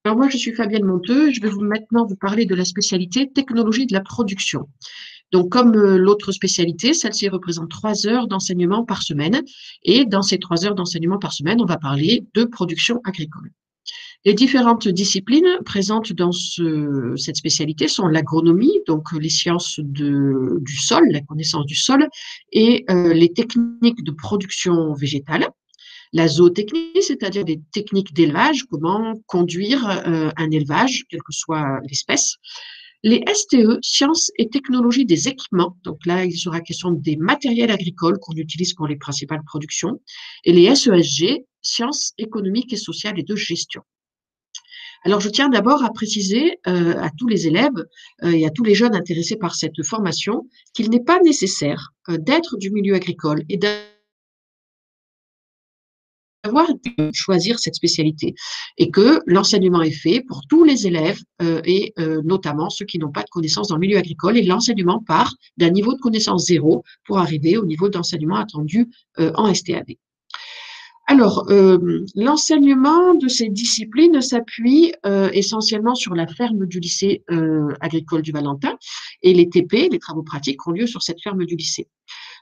Alors moi, je suis Fabienne Monteux. Je vais maintenant vous parler de la spécialité technologie de la production. Donc, comme l'autre spécialité, celle-ci représente 3 heures d'enseignement par semaine. Et dans ces 3 heures d'enseignement par semaine, on va parler de production agricole. Les différentes disciplines présentes dans cette spécialité sont l'agronomie, donc les sciences du sol, la connaissance du sol, et les techniques de production végétale. La zootechnie, c'est-à-dire des techniques d'élevage, comment conduire un élevage, quelle que soit l'espèce. Les STE, sciences et technologies des équipements, donc là, il sera question des matériels agricoles qu'on utilise pour les principales productions. Et les SESG, sciences économiques et sociales et de gestion. Alors, je tiens d'abord à préciser à tous les élèves et à tous les jeunes intéressés par cette formation qu'il n'est pas nécessaire d'être du milieu agricole et d'avoir choisir cette spécialité et que l'enseignement est fait pour tous les élèves et notamment ceux qui n'ont pas de connaissances dans le milieu agricole et l'enseignement part d'un niveau de connaissance zéro pour arriver au niveau d'enseignement attendu en STAD. Alors, l'enseignement de ces disciplines s'appuie essentiellement sur la ferme du lycée agricole du Valentin et les TP, les travaux pratiques, ont lieu sur cette ferme du lycée.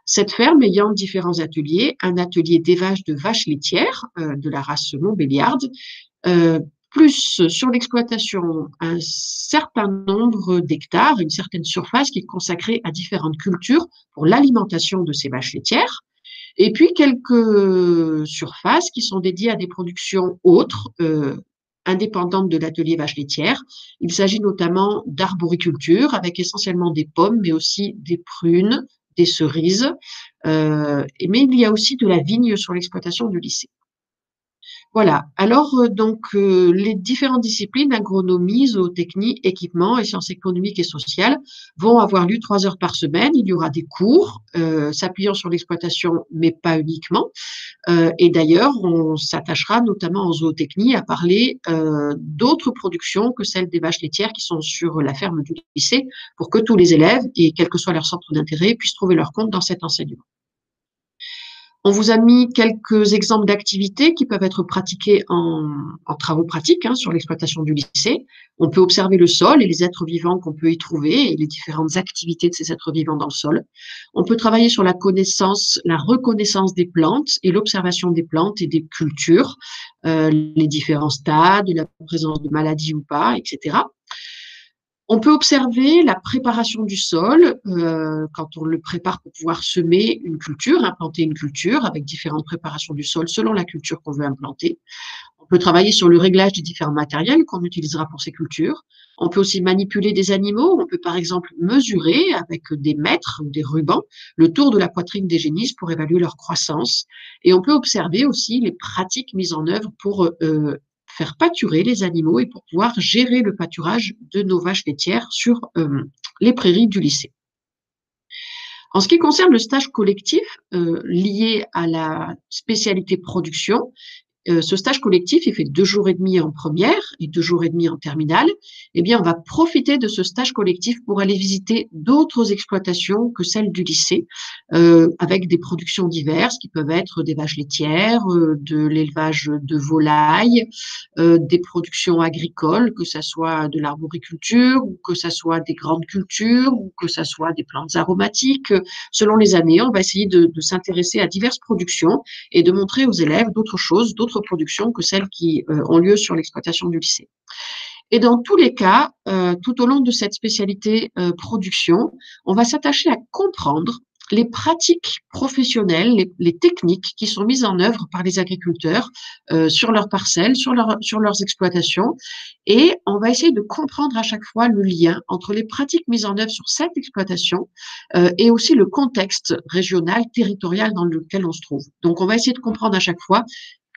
Cette ferme ayant différents ateliers, un atelier d'élevage de vaches laitières de la race Montbéliarde, euh, plus sur l'exploitation un certain nombre d'hectares, une certaine surface qui est consacrée à différentes cultures pour l'alimentation de ces vaches laitières, et puis quelques surfaces qui sont dédiées à des productions autres, indépendantes de l'atelier vaches laitières. Il s'agit notamment d'arboriculture avec essentiellement des pommes, mais aussi des prunes, des cerises, mais il y a aussi de la vigne sur l'exploitation du lycée. Voilà. Alors, les différentes disciplines, agronomie, zootechnie, équipement et sciences économiques et sociales, vont avoir lieu 3 heures par semaine. Il y aura des cours s'appuyant sur l'exploitation, mais pas uniquement. Et d'ailleurs, on s'attachera notamment en zootechnie à parler d'autres productions que celles des vaches laitières qui sont sur la ferme du lycée, pour que tous les élèves, et quel que soit leur centre d'intérêt, puissent trouver leur compte dans cet enseignement. On vous a mis quelques exemples d'activités qui peuvent être pratiquées en travaux pratiques sur l'exploitation du lycée. On peut observer le sol et les êtres vivants qu'on peut y trouver et les différentes activités de ces êtres vivants dans le sol. On peut travailler sur la connaissance, la reconnaissance des plantes et l'observation des plantes et des cultures, les différents stades, la présence de maladies ou pas, etc. On peut observer la préparation du sol quand on le prépare pour pouvoir semer une culture, implanter une culture avec différentes préparations du sol selon la culture qu'on veut implanter. On peut travailler sur le réglage des différents matériels qu'on utilisera pour ces cultures. On peut aussi manipuler des animaux. On peut par exemple mesurer avec des mètres ou des rubans le tour de la poitrine des génisses pour évaluer leur croissance. Et on peut observer aussi les pratiques mises en œuvre pour faire pâturer les animaux et pour pouvoir gérer le pâturage de nos vaches laitières sur les prairies du lycée. En ce qui concerne le stage collectif lié à la spécialité production, ce stage collectif, il fait 2 jours et demi en première et 2 jours et demi en terminale. Eh bien, on va profiter de ce stage collectif pour aller visiter d'autres exploitations que celles du lycée, avec des productions diverses qui peuvent être des vaches laitières, de l'élevage de volailles, des productions agricoles, que ça soit de l'arboriculture ou que ça soit des grandes cultures ou que ça soit des plantes aromatiques. Selon les années, on va essayer de s'intéresser à diverses productions et de montrer aux élèves d'autres choses, d'autres productions que celles qui ont lieu sur l'exploitation du lycée. Et dans tous les cas, tout au long de cette spécialité production, on va s'attacher à comprendre les pratiques professionnelles, les techniques qui sont mises en œuvre par les agriculteurs sur leurs parcelles, sur leurs exploitations. Et on va essayer de comprendre à chaque fois le lien entre les pratiques mises en œuvre sur cette exploitation et aussi le contexte régional, territorial dans lequel on se trouve. Donc, on va essayer de comprendre à chaque fois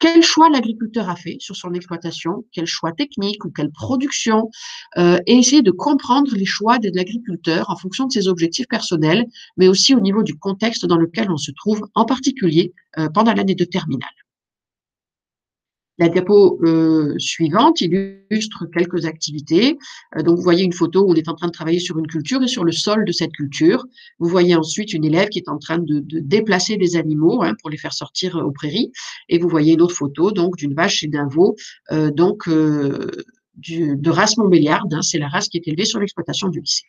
quel choix l'agriculteur a fait sur son exploitation, quel choix technique ou quelle production, et essayer de comprendre les choix de l'agriculteur en fonction de ses objectifs personnels, mais aussi au niveau du contexte dans lequel on se trouve, en particulier pendant l'année de terminale. La diapo suivante illustre quelques activités. Donc, vous voyez une photo où on est en train de travailler sur une culture et sur le sol de cette culture. Vous voyez ensuite une élève qui est en train de déplacer des animaux pour les faire sortir aux prairies. Et vous voyez une autre photo donc d'une vache et d'un veau de race montbéliarde, hein, c'est la race qui est élevée sur l'exploitation du lycée.